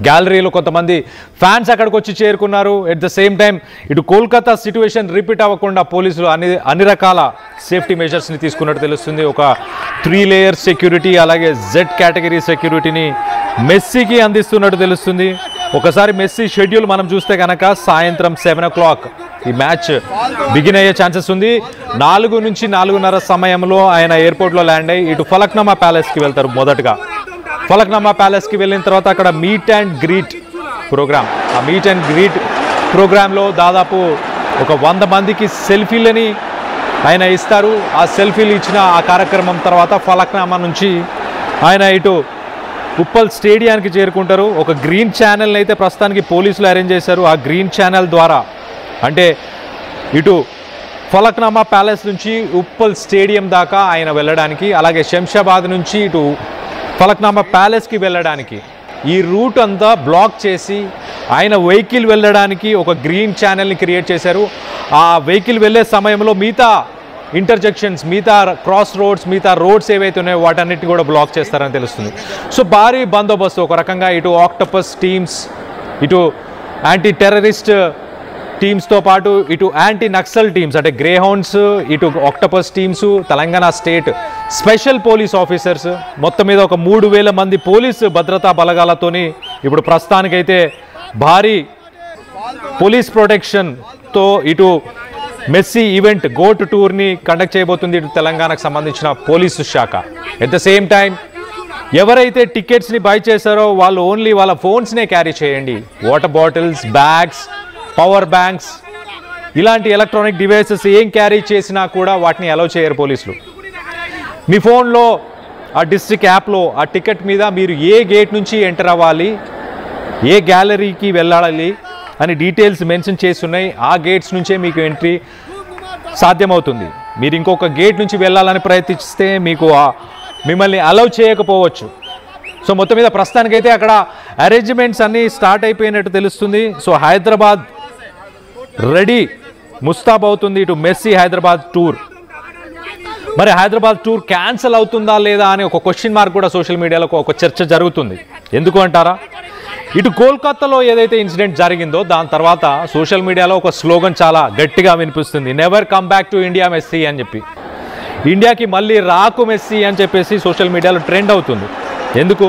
గ్యాలరీలో కొంతమంది ఫ్యాన్స్ అక్కడికి వచ్చి చేరుకున్నారు. ఎట్ ద సేమ్ టైం ఇటు కోల్కతా సిచ్యువేషన్ రిపీట్ అవ్వకుండా పోలీసులు అన్ని రకాల సేఫ్టీ మెజర్స్ని తీసుకున్నట్టు తెలుస్తుంది. ఒక 3 లేయర్ సెక్యూరిటీ అలాగే జెడ్ కేటగిరీ సెక్యూరిటీని మెస్సీకి అందిస్తున్నట్టు తెలుస్తుంది. ఒకసారి మెస్సీ షెడ్యూల్ మనం చూస్తే కనుక సాయంత్రం 7 o'clock ఈ మ్యాచ్ బిగిన్ అయ్యే ఛాన్సెస్ ఉంది. 4 నుంచి 4:30 సమయంలో ఆయన ఎయిర్పోర్ట్లో ల్యాండ్ అయ్యి ఇటు ఫలక్నామా ప్యాలెస్కి వెళ్తారు. మొదటగా ఫలక్నామా ప్యాలెస్కి వెళ్ళిన తర్వాత అక్కడ మీట్ అండ్ గ్రీట్ ప్రోగ్రామ్, ఆ మీట్ అండ్ గ్రీట్ ప్రోగ్రాంలో దాదాపు ఒక 100 మందికి సెల్ఫీలని ఆయన ఇస్తారు. ఆ సెల్ఫీలు ఇచ్చిన ఆ కార్యక్రమం తర్వాత ఫలక్నామా నుంచి ఆయన ఇటు ఉప్పల్ స్టేడియానికి చేరుకుంటారు. ఒక గ్రీన్ ఛానల్ని అయితే ప్రస్తుతానికి పోలీసులు అరేంజ్ చేశారు. ఆ గ్రీన్ ఛానల్ ద్వారా అంటే ఇటు ఫలక్నామా ప్యాలెస్ నుంచి ఉప్పల్ స్టేడియం దాకా ఆయన వెళ్ళడానికి, అలాగే శంషాబాద్ నుంచి ఇటు ఫలక్నామా ప్యాలెస్కి వెళ్ళడానికి ఈ రూట్ అంతా బ్లాక్ చేసి ఆయన వెహికల్ వెళ్ళడానికి ఒక గ్రీన్ ఛానల్ని క్రియేట్ చేశారు. ఆ వెహికల్ వెళ్ళే సమయంలో మిగతా ఇంటర్జెక్షన్స్, మిగతా క్రాస్ రోడ్స్, మిగతా రోడ్స్ ఏవైతే ఉన్నాయో వాటన్నిటిని కూడా బ్లాక్ చేస్తారని తెలుస్తుంది. సో భారీ బందోబస్తు ఒక రకంగా ఇటు ఆక్టోపస్ టీమ్స్, ఇటు యాంటీ టెర్రరిస్ట్ టీమ్స్తో పాటు ఇటు యాంటీ నక్సల్ టీమ్స్ అంటే గ్రే హౌండ్స్, ఇటు octopus teams, Telangana state special police officers, మొత్తం మీద ఒక 3,000 మంది పోలీసు భద్రతా బలగాలతోని ఇప్పుడు ప్రస్తుతానికైతే భారీ పోలీస్ ప్రొటెక్షన్తో ఇటు మెస్సీ ఈవెంట్ గోట్ టూర్ని కండక్ట్ చేయబోతుంది ఇటు తెలంగాణకు సంబంధించిన పోలీసు శాఖ. ఎట్ ద సేమ్ టైం ఎవరైతే టికెట్స్ని బై చేశారో వాళ్ళు ఓన్లీ వాళ్ళ ఫోన్స్నే క్యారీ చేయండి. Water bottles, bags, power banks ఇలాంటి ఎలక్ట్రానిక్ డివైసెస్ ఏం క్యారీ చేసినా కూడా వాటిని అలౌ చేయరు పోలీసులు. మీ ఫోన్లో ఆ డిస్ట్రిక్ట్ యాప్లో ఆ టికెట్ మీద మీరు ఏ గేట్ నుంచి ఎంటర్ అవ్వాలి, ఏ గ్యాలరీకి వెళ్ళాలి అని డీటెయిల్స్ మెన్షన్ చేసి ఉన్నాయి. ఆ గేట్స్ నుంచే మీకు ఎంట్రీ సాధ్యమవుతుంది. మీరు ఇంకొక గేట్ నుంచి వెళ్ళాలని ప్రయత్నిస్తే మీకు మిమ్మల్ని అలౌ చేయకపోవచ్చు. సో మొత్తం మీద ప్రస్తుతానికైతే అక్కడ అరేంజ్మెంట్స్ అన్నీ స్టార్ట్ అయిపోయినట్టు తెలుస్తుంది. సో హైదరాబాద్ రెడీ, ముస్తాబ్ అవుతుంది ఇటు మెస్సీ హైదరాబాద్ టూర్. మరి హైదరాబాద్ టూర్ క్యాన్సిల్ అవుతుందా లేదా అని ఒక క్వశ్చన్ మార్క్ కూడా సోషల్ మీడియాలో ఒక చర్చ జరుగుతుంది. ఎందుకు అంటారా, ఇటు కోల్కతాలో ఏదైతే ఇన్సిడెంట్ జరిగిందో దాని తర్వాత సోషల్ మీడియాలో ఒక స్లోగన్ చాలా గట్టిగా వినిపిస్తుంది, never come back to India Messi అని చెప్పి. ఇండియాకి మళ్ళీ రాకు మెస్సీ అని చెప్పేసి సోషల్ మీడియాలో ట్రెండ్ అవుతుంది. ఎందుకు,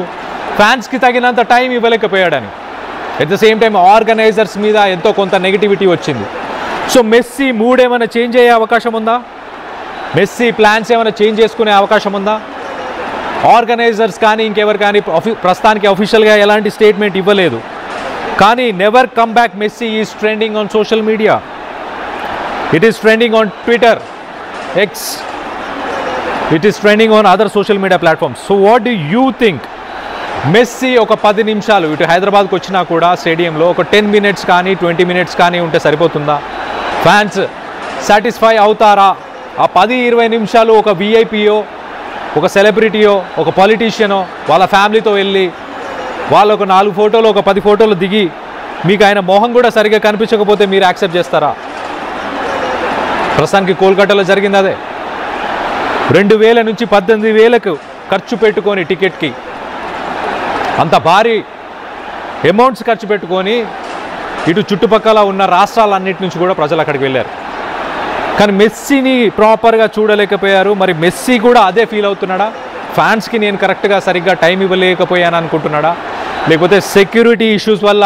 ఫ్యాన్స్కి తగినంత టైం ఇవ్వలేకపోయాడని. At the same time organisers మీద ఎంతో కొంత నెగిటివిటీ వచ్చింది. సో మెస్సీ మూడ్ ఏమైనా చేంజ్ అయ్యే అవకాశం ఉందా? మెస్సీ ప్లాన్స్ ఏమైనా చేంజ్ చేసుకునే అవకాశం ఉందా? ఆర్గనైజర్స్ కానీ ఇంకెవరు కానీ ప్రస్తుతానికి అఫీషియల్గా ఎలాంటి స్టేట్మెంట్ ఇవ్వలేదు. కానీ never come back Messi is trending on social media. It is trending on Twitter, X, it is trending on other social media platforms. So what do you think? Messi ఒక 10 నిమిషాలు ఇటు హైదరాబాద్కి వచ్చినా కూడా స్టేడియంలో ఒక 10 మినిట్స్ కానీ 20 మినిట్స్ కానీ ఉంటే సరిపోతుందా? ఫ్యాన్స్ సాటిస్ఫై అవుతారా? ఆ 10-20 నిమిషాలు ఒక విఐపియో, ఒక సెలబ్రిటీయో, ఒక పొలిటీషియనో వాళ్ళ ఫ్యామిలీతో వెళ్ళి వాళ్ళు ఒక 4 ఫోటోలు, ఒక 10 ఫోటోలు దిగి మీకు ఆయన మొహం కూడా సరిగ్గా కనిపించకపోతే మీరు యాక్సెప్ట్ చేస్తారా? ప్రస్తుతానికి కోల్కతాలో జరిగింది అదే. 2000 నుంచి 18,000 ఖర్చు పెట్టుకొని టికెట్కి, అంత భారీ అమౌంట్స్ ఖర్చు పెట్టుకొని ఇటు చుట్టుపక్కల ఉన్న రాష్ట్రాలన్నిటి నుంచి కూడా ప్రజలు అక్కడికి వెళ్ళారు. కానీ మెస్సీని ప్రాపర్గా చూడలేకపోయారు. మరి మెస్సీ కూడా అదే ఫీల్ అవుతున్నాడా? ఫ్యాన్స్కి నేను కరెక్ట్గా సరిగ్గా టైం ఇవ్వలేకపోయాను అనుకుంటున్నాడా? లేకపోతే సెక్యూరిటీ ఇష్యూస్ వల్ల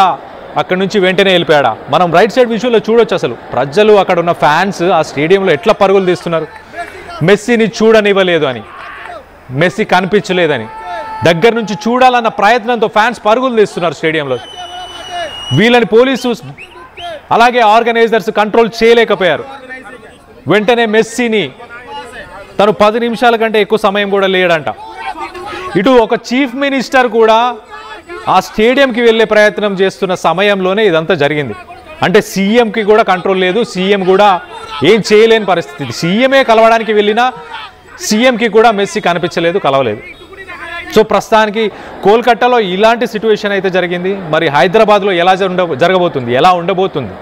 అక్కడ నుంచి వెంటనే వెళ్ళిపోయాడా? మనం రైట్ సైడ్ విజువల్లో చూడొచ్చు అసలు ప్రజలు, అక్కడ ఉన్న ఫ్యాన్స్ ఆ స్టేడియంలో ఎట్లా పరుగులు తీస్తున్నారు. మెస్సీని చూడనివ్వలేదు అని, మెస్సీ కనిపించలేదని, దగ్గర నుంచి చూడాలన్న ప్రయత్నంతో ఫ్యాన్స్ పరుగులు తీస్తున్నారు స్టేడియంలో. వీళ్ళని పోలీసు అలాగే ఆర్గనైజర్స్ కంట్రోల్ చేయలేకపోయారు. వెంటనే మెస్సీని తను 10 నిమిషాల కంటే ఎక్కువ సమయం కూడా లేడంట. ఇటు ఒక చీఫ్ మినిస్టర్ కూడా ఆ స్టేడియంకి వెళ్ళే ప్రయత్నం చేస్తున్న సమయంలోనే ఇదంతా జరిగింది. అంటే సీఎంకి కూడా కంట్రోల్ లేదు, సీఎం కూడా ఏం చేయలేని పరిస్థితి. సీఎంఏ కలవడానికి వెళ్ళినా సీఎంకి కూడా మెస్సీ కనిపించలేదు, కలవలేదు. సో ప్రస్తుతానికి కోల్కతాలో ఇలాంటి సిచ్యువేషన్ అయితే జరిగింది. మరి హైదరాబాద్లో ఎలా జరగబోతుంది, ఎలా ఉండబోతుంది?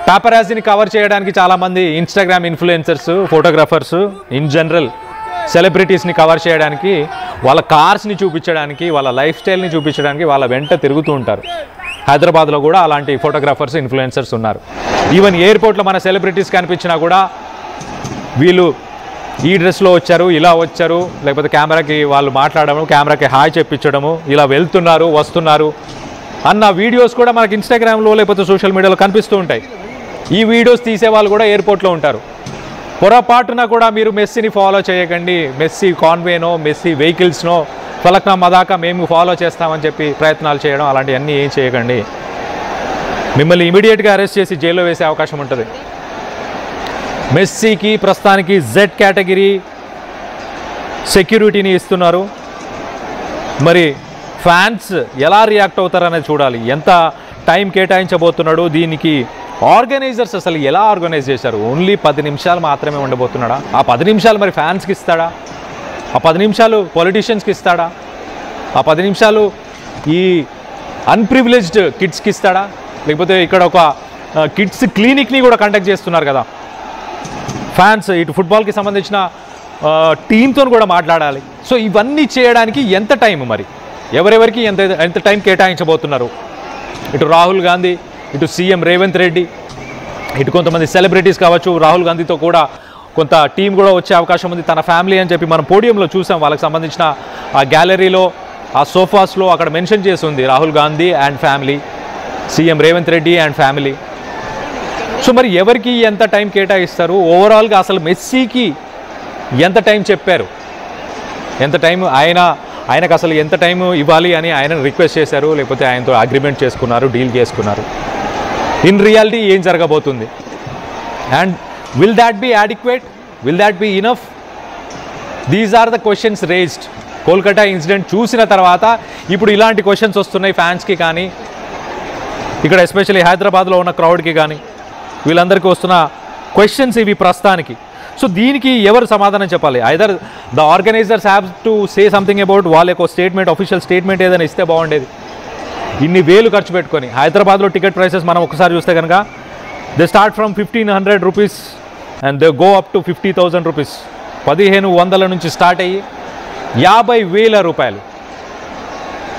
పాపరాజీని కవర్ చేయడానికి చాలామంది Instagram influencers, photographers, in general సెలబ్రిటీస్ని కవర్ చేయడానికి, వాళ్ళ కార్స్ని చూపించడానికి, వాళ్ళ లైఫ్ స్టైల్ని చూపించడానికి వాళ్ళ వెంట తిరుగుతూ ఉంటారు. హైదరాబాద్లో కూడా అలాంటి ఫోటోగ్రాఫర్స్, ఇన్ఫ్లుయెన్సర్స్ ఉన్నారు. ఈవెన్ ఎయిర్పోర్ట్లో మన సెలబ్రిటీస్ కనిపించినా కూడా వీళ్ళు ఈ డ్రెస్లో వచ్చారు, ఇలా వచ్చారు, లేకపోతే కెమెరాకి వాళ్ళు మాట్లాడము, కెమెరాకి హాయ్ చెప్పించడము, ఇలా వెళ్తున్నారు, వస్తున్నారు అన్న వీడియోస్ కూడా మనకి ఇన్స్టాగ్రామ్లో లేకపోతే సోషల్ మీడియాలో కనిపిస్తూ ఉంటాయి. ఈ వీడియోస్ తీసేవాళ్ళు కూడా ఎయిర్పోర్ట్లో ఉంటారు. పొరపాటున కూడా మీరు మెస్సీని ఫాలో చేయకండి. మెస్సీ కాన్వేనో, మెస్సీ వెహికల్స్నో ఫలక్నామా దాకా మేము ఫాలో చేస్తామని చెప్పి ప్రయత్నాలు చేయడం అలాంటివన్నీ ఏం చేయకండి. మిమ్మల్ని ఇమీడియట్గా అరెస్ట్ చేసి జైల్లో వేసే అవకాశం ఉంటుంది. మెస్సీకి ప్రస్తుతానికి జెడ్ కేటగిరీ సెక్యూరిటీని ఇస్తున్నారు. మరి ఫ్యాన్స్ ఎలా రియాక్ట్ అవుతారనేది చూడాలి. ఎంత టైం కేటాయించబోతున్నాడు దీనికి? ఆర్గనైజర్స్ అసలు ఎలా ఆర్గనైజ్ చేశారు? ఓన్లీ 10 నిమిషాలు మాత్రమే ఉండబోతున్నాడా? ఆ 10 నిమిషాలు మరి ఫ్యాన్స్కి ఇస్తాడా? ఆ 10 నిమిషాలు పొలిటీషియన్స్కి ఇస్తాడా? ఆ 10 నిమిషాలు ఈ అన్ప్రివిలేజ్డ్ కిడ్స్కి ఇస్తాడా? లేకపోతే ఇక్కడ ఒక కిడ్స్ క్లినిక్ని కూడా కండక్ట్ చేస్తున్నారు కదా ఫ్యాన్స్. ఇటు ఫుట్బాల్కి సంబంధించిన టీంతో కూడా మాట్లాడాలి. సో ఇవన్నీ చేయడానికి ఎంత టైం, మరి ఎవరెవరికి ఎంత టైం కేటాయించబోతున్నారు? ఇటు రాహుల్ గాంధీ, ఇటు సీఎం రేవంత్ రెడ్డి, ఇటు కొంతమంది సెలబ్రిటీస్ కావచ్చు, రాహుల్ గాంధీతో కూడా కొంత టీం కూడా వచ్చే అవకాశం ఉంది. తన ఫ్యామిలీ అని చెప్పి మనం పోడియంలో చూసాం. వాళ్ళకి సంబంధించిన ఆ గ్యాలరీలో, ఆ సోఫాస్లో అక్కడ మెన్షన్ చేసి ఉంది Rahul Gandhi and family, CM Revanth Reddy and family. So మరి ఎవరికి ఎంత టైం కేటాయిస్తారు? ఓవరాల్గా అసలు మెస్సీకి ఎంత టైం చెప్పారు? ఎంత టైం ఆయనకు అసలు ఎంత టైం ఇవ్వాలి అని ఆయన రిక్వెస్ట్ చేశారు, లేకపోతే ఆయనతో అగ్రిమెంట్ చేసుకున్నారు, డీల్ చేసుకున్నారు? ఇన్ రియాలిటీ ఏం జరగబోతుంది? And will that be adequate? Will that be enough? These are the questions raised. Kolkata incident చూసిన తర్వాత ఇప్పుడు ఇలాంటి క్వశ్చన్స్ వస్తున్నాయి ఫ్యాన్స్కి కానీ, ఇక్కడ ఎస్పెషల్లీ హైదరాబాద్లో ఉన్న క్రౌడ్కి కానీ, వీళ్ళందరికీ వస్తున్న క్వశ్చన్స్ ఇవి ప్రస్తుతానికి. సో దీనికి ఎవరు సమాధానం చెప్పాలి? Either the organisers have to say something about, వాళ్ళ యొక్క స్టేట్మెంట్, అఫీషియల్ స్టేట్మెంట్ ఏదైనా ఇస్తే బాగుండేది. ఇన్ని వేలు ఖర్చు పెట్టుకొని హైదరాబాద్లో టికెట్ ప్రైసెస్ మనం ఒకసారి చూస్తే కనుక they start from 1,500 rupees and they go up to 50,000 rupees. 1,500 నుంచి స్టార్ట్ అయ్యి 50,000 రూపాయలు.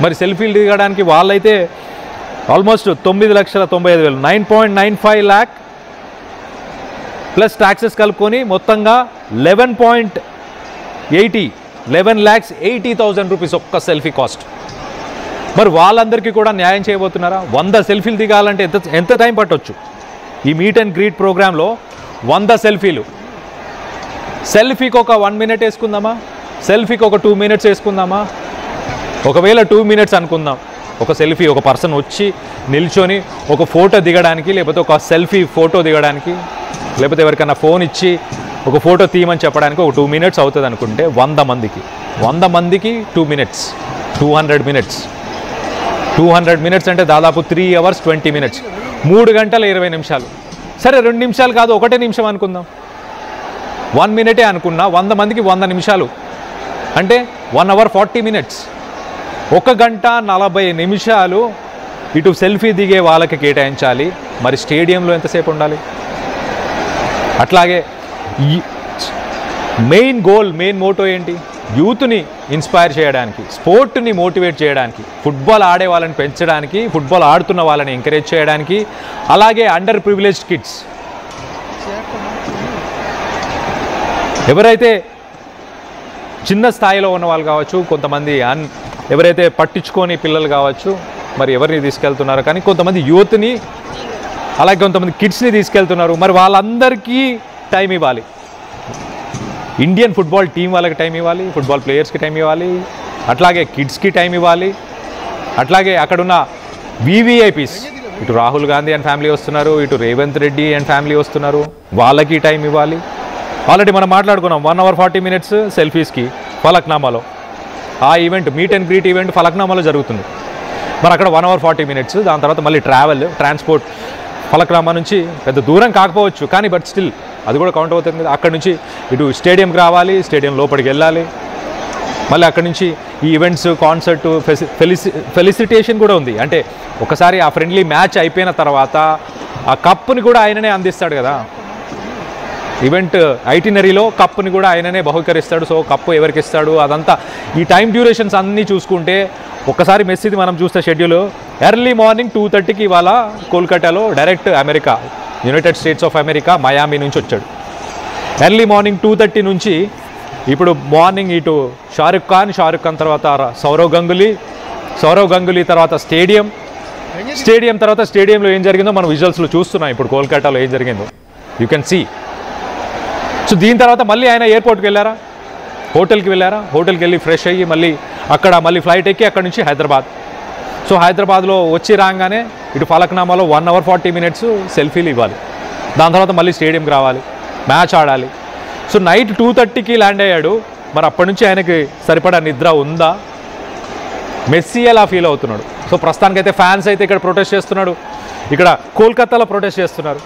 మరి సెల్ఫీలు దిగడానికి వాళ్ళైతే ఆల్మోస్ట్ 9,95,000, 9.95 lakh ప్లస్ ట్యాక్సెస్ కలుపుకొని మొత్తంగా 11,80,000 రూపీస్ ఒక్క సెల్ఫీ కాస్ట్. మరి వాళ్ళందరికీ కూడా న్యాయం చేయబోతున్నారా? 100 సెల్ఫీలు దిగాలంటే ఎంత టైం పట్టవచ్చు? ఈ మీట్ అండ్ గ్రీట్ ప్రోగ్రాంలో 100 సెల్ఫీలు. సెల్ఫీకి ఒక 1 మినిట్ వేసుకుందామా? సెల్ఫీకి ఒక 2 మినిట్స్ వేసుకుందామా? ఒకవేళ 2 మినిట్స్ అనుకుందాం. ఒక సెల్ఫీ, ఒక పర్సన్ వచ్చి నిల్చొని ఒక ఫోటో దిగడానికి, లేకపోతే ఒక సెల్ఫీ ఫోటో దిగడానికి, లేకపోతే ఎవరికైనా ఫోన్ ఇచ్చి ఒక ఫోటో తీయమని చెప్పడానికి ఒక 2 మినిట్స్ అవుతుంది అనుకుంటే 100 మందికి 2 మినిట్స్, 200 మినిట్స్. 200 మినిట్స్ అంటే దాదాపు 3 hours 20 minutes, 3 గంటల 20 నిమిషాలు. సరే 2 నిమిషాలు కాదు, 1 నిమిషం అనుకుందాం. 1 మినిటే అనుకున్నా, 100 మందికి 100 నిమిషాలు అంటే 1 hour 40 minutes. 1 గంట 40 నిమిషాలు ఇటు సెల్ఫీ దిగే వాళ్ళకి కేటాయించాలి. మరి స్టేడియంలో ఎంతసేపు ఉండాలి? అట్లాగే ఈ మెయిన్ మోటో ఏంటి? యూత్ని ఇన్స్పైర్ చేయడానికి, స్పోర్ట్ని మోటివేట్ చేయడానికి, ఫుట్బాల్ ఆడే వాళ్ళని పెంచడానికి, ఫుట్బాల్ ఆడుతున్న వాళ్ళని ఎంకరేజ్ చేయడానికి, అలాగే అండర్ ప్రివిలేజ్డ్ కిడ్స్ ఎవరైతే చిన్న స్థాయిలో ఉన్న వాళ్ళు కావచ్చు, కొంతమంది ఎవరైతే పట్టించుకొని పిల్లలు కావచ్చు, మరి ఎవరిని తీసుకెళ్తున్నారు, కానీ కొంతమంది యూత్ని అలాగే కొంతమంది కిడ్స్ని తీసుకెళ్తున్నారు. మరి వాళ్ళందరికీ టైం ఇవ్వాలి. ఇండియన్ ఫుట్బాల్ టీం వాళ్ళకి టైం ఇవ్వాలి, ఫుట్బాల్ ప్లేయర్స్కి టైం ఇవ్వాలి, అట్లాగే కిడ్స్కి టైం ఇవ్వాలి, అట్లాగే అక్కడున్న VVIPs, ఇటు రాహుల్ గాంధీ అండ్ ఫ్యామిలీ వస్తున్నారు, ఇటు రేవంత్ రెడ్డి అండ్ ఫ్యామిలీ వస్తున్నారు, వాళ్ళకి టైం ఇవ్వాలి. ఆల్రెడీ మనం మాట్లాడుకున్నాం 1 hour 40 minutes సెల్ఫీస్కి ఫలక్నామాలో. ఆ event meet and greet event ఫలక్నామాలో జరుగుతుంది. మరి అక్కడ 1 hour 40 minutes, దాని తర్వాత మళ్ళీ ట్రాన్స్పోర్ట్ ఫలక్నామా నుంచి పెద్ద దూరం కాకపోవచ్చు, కానీ బట్ స్టిల్ అది కూడా కౌంట్ అవుతుంది కదా. అక్కడ నుంచి ఇటు స్టేడియంకి రావాలి, స్టేడియం లోపలికి వెళ్ళాలి, మళ్ళీ అక్కడి నుంచి ఈ ఈవెంట్స్, కాన్సర్ట్, ఫెలిసిటేషన్ కూడా ఉంది. అంటే ఒకసారి ఆ ఫ్రెండ్లీ మ్యాచ్ అయిపోయిన తర్వాత ఆ కప్పుని కూడా ఆయననే అందిస్తాడు కదా. ఈవెంట్ ఐటినరీలో కప్పుని కూడా ఆయననే బహుకరిస్తాడు. సో కప్పు ఎవరికి ఇస్తాడు అదంతా ఈ టైం డ్యూరేషన్స్ అన్నీ చూసుకుంటే ఒక్కసారి మెస్సీది మనం చూస్తే షెడ్యూల్ ఎర్లీ మార్నింగ్ 2:30కి ఇవాళ కోల్కతాలో direct America, United States of America Miami నుంచి వచ్చాడు. ఎర్లీ మార్నింగ్ 2:30 నుంచి ఇప్పుడు మార్నింగ్ ఇటు షారుఖ్ ఖాన్ తర్వాత సౌరవ్ గంగులీ తర్వాత స్టేడియం తర్వాత స్టేడియంలో ఏం జరిగిందో మనం విజువల్స్లో చూస్తున్నాం. ఇప్పుడు కోల్కతాలో ఏం జరిగిందో యూ కెన్ సీ. సో దీని తర్వాత మళ్ళీ ఆయన ఎయిర్పోర్ట్కి వెళ్ళారా, హోటల్కి వెళ్ళి ఫ్రెష్ అయ్యి మళ్ళీ ఫ్లైట్ ఎక్కి అక్కడ నుంచి హైదరాబాద్. సో హైదరాబాద్లో వచ్చి రాగానే ఇటు ఫలక్నామాలో 1 hour 40 minutes సెల్ఫీలు ఇవ్వాలి. దాని తర్వాత మళ్ళీ స్టేడియంకి రావాలి, మ్యాచ్ ఆడాలి. సో నైట్ 2:30కి ల్యాండ్ అయ్యాడు. మరి అప్పటి నుంచి ఆయనకి సరిపడా నిద్ర ఉందా? మెస్సీ ఎలా ఫీల్ అవుతున్నాడు? సో ప్రస్తుతానికైతే ఫ్యాన్స్ అయితే ఇక్కడ ప్రొటెస్ట్ చేస్తున్నాడు, ఇక్కడ కోల్కతాలో ప్రొటెస్ట్ చేస్తున్నారు.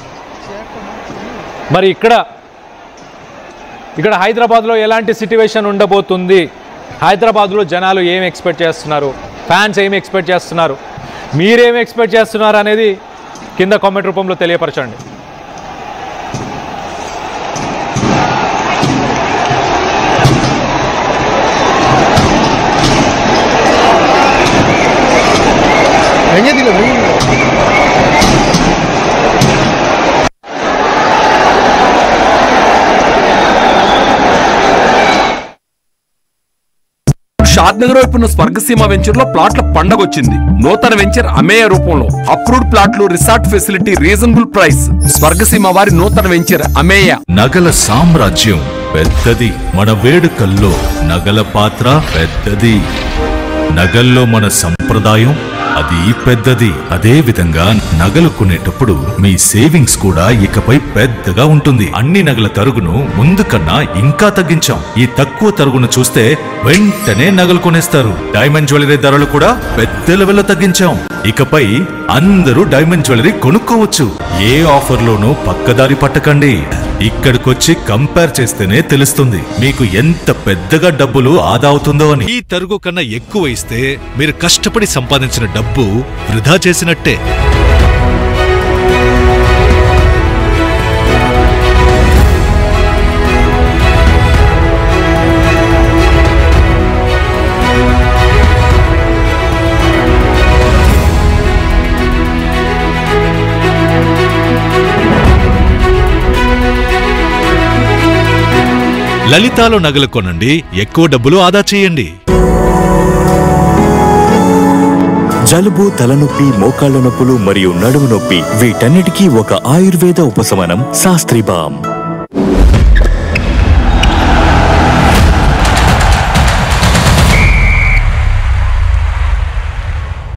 మరి ఇక్కడ హైదరాబాద్లో ఎలాంటి సిట్యువేషన్ ఉండబోతుంది? హైదరాబాద్లో జనాలు ఏం ఎక్స్పెక్ట్ చేస్తున్నారు, ఫ్యాన్స్ ఏమి ఎక్స్పెక్ట్ చేస్తున్నారు, మీరేమి ఎక్స్పెక్ట్ చేస్తున్నారు అనేది కింద కామెంట్ రూపంలో తెలియపరచండి. షాద్నగర్ వైపున్న స్వర్గసీమ వెంచర్ లో ప్లాట్ల పండగ వచ్చింది. నూతన వెంచర్ అమేయ రూపంలో అప్రూవ్డ్ ప్లాట్లు, resort facility, reasonable price. Swargaseema వారి నూతన వెంచర్ అమేయ. నగల సామ్రాజ్యం పెద్దది, మన వేడుకల్లో నగల పాత్ర పెద్దది. నగల్లో మన సంప్రదాయం అది పెద్దది. అదే విధంగా నగలు కొనేటప్పుడు మీ సేవింగ్స్ కూడా ఇకపై పెద్దగా ఉంటుంది. అన్ని నగల తరుగును ముందు కన్నా ఇంకా తగ్గించాం. ఈ తక్కువ తరుగును చూస్తే వెంటనే నగలు కొనేస్తారు. డైమండ్ జ్యువెలరీ ధరలు కూడా పెద్ద లెవెల్లో తగ్గించాం. ఇకపై అందరూ డైమండ్ జ్యువెలరీ కొనుక్కోవచ్చు. ఏ ఆఫర్లోనూ పక్కదారి పట్టకండి. ఇక్కడికొచ్చి కంపేర్ చేస్తేనే తెలుస్తుంది మీకు ఎంత పెద్దగా డబ్బులు ఆదా అవుతుందో అని. ఈ తరుగు కన్నా ఎక్కువ ఇస్తే మీరు కష్టపడి సంపాదించిన డబ్బు వృధా చేసినట్టే. లలితాలో నగలు కొనండి, ఎక్కువ డబ్బులు ఆదా చేయండి. జలుబు, తలనొప్పి, మోకాళ్ల నొప్పులు మరియు నడుము నొప్పి వీటన్నిటికీ ఒక ఆయుర్వేద ఉపశమనం శాస్త్రీ బామ్.